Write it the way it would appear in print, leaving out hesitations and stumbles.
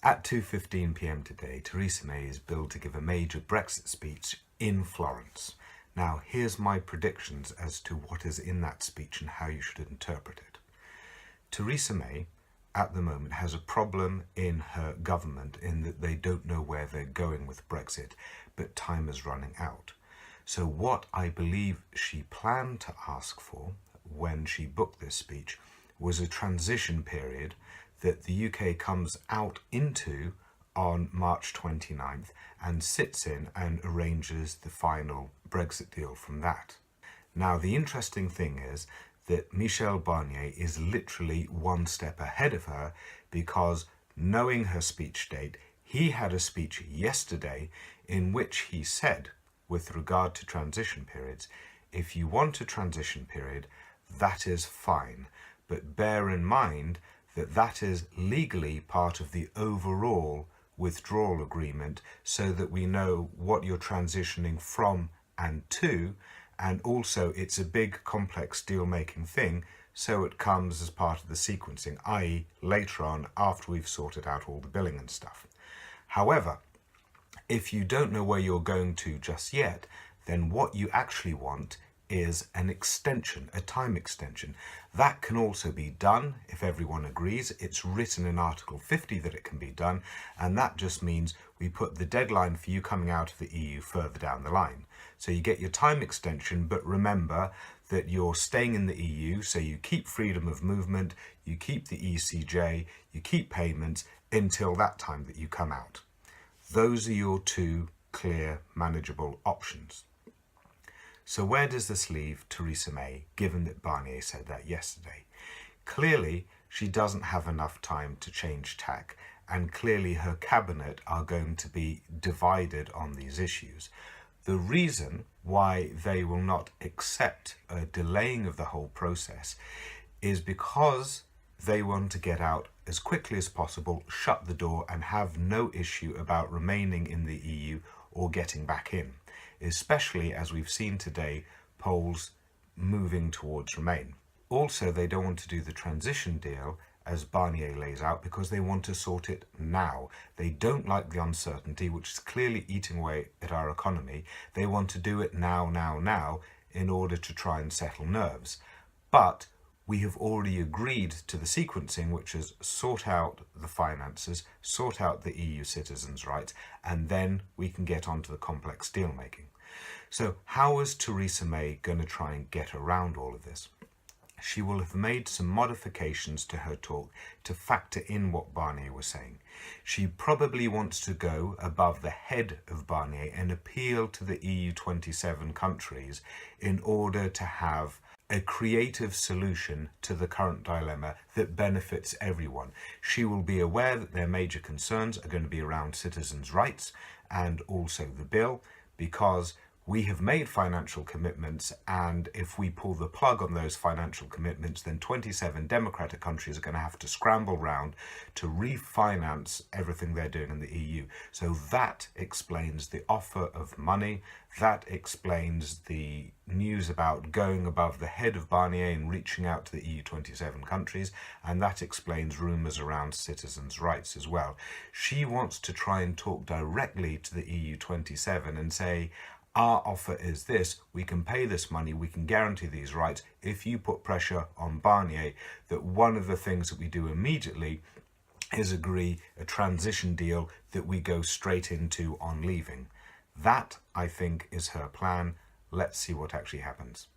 At 2:15 p.m. today, Theresa May is billed to give a major Brexit speech in Florence. Now, here's my predictions as to what is in that speech and how you should interpret it. Theresa May, at the moment, has a problem in her government in that they don't know where they're going with Brexit, but time is running out. So what I believe she planned to ask for when she booked this speech was a transition period that the UK comes out into on March 29th and sits in and arranges the final Brexit deal from that. Now, the interesting thing is that Michel Barnier is literally one step ahead of her, because knowing her speech date, he had a speech yesterday in which he said, with regard to transition periods, if you want a transition period, that is fine, but bear in mind that that is legally part of the overall withdrawal agreement, so that we know what you're transitioning from and to, and also it's a big complex deal making thing, so it comes as part of the sequencing, i.e. later on after we've sorted out all the billing and stuff. However, if you don't know where you're going to just yet, then what you actually want is an extension, a time extension. That can also be done if everyone agrees. It's written in Article 50 that it can be done, and that just means we put the deadline for you coming out of the EU further down the line. So you get your time extension, but remember that you're staying in the EU, so you keep freedom of movement, you keep the ECJ, you keep payments until that time that you come out. Those are your two clear, manageable options. So where does this leave Theresa May, given that Barnier said that yesterday? Clearly, she doesn't have enough time to change tack, and clearly her cabinet are going to be divided on these issues. The reason why they will not accept a delaying of the whole process is because they want to get out as quickly as possible, shut the door, and have no issue about remaining in the EU or getting back in, especially as we've seen today polls moving towards Remain. Also, they don't want to do the transition deal as Barnier lays out because they want to sort it now. They don't like the uncertainty, which is clearly eating away at our economy. They want to do it now in order to try and settle nerves. But we have already agreed to the sequencing, which is sort out the finances, sort out the EU citizens' rights, and then we can get on to the complex deal making. So how is Theresa May going to try and get around all of this? She will have made some modifications to her talk to factor in what Barnier was saying. She probably wants to go above the head of Barnier and appeal to the EU 27 countries in order to have a creative solution to the current dilemma that benefits everyone. She will be aware that their major concerns are going to be around citizens' rights and also the bill, because we have made financial commitments, and if we pull the plug on those financial commitments, then 27 democratic countries are going to have to scramble round to refinance everything they're doing in the EU. So that explains the offer of money, that explains the news about going above the head of Barnier and reaching out to the EU 27 countries, and that explains rumours around citizens' rights as well. She wants to try and talk directly to the EU 27 and say, our offer is this, we can pay this money, we can guarantee these rights if you put pressure on Barnier that one of the things that we do immediately is agree a transition deal that we go straight into on leaving. That, I think, is her plan. Let's see what actually happens.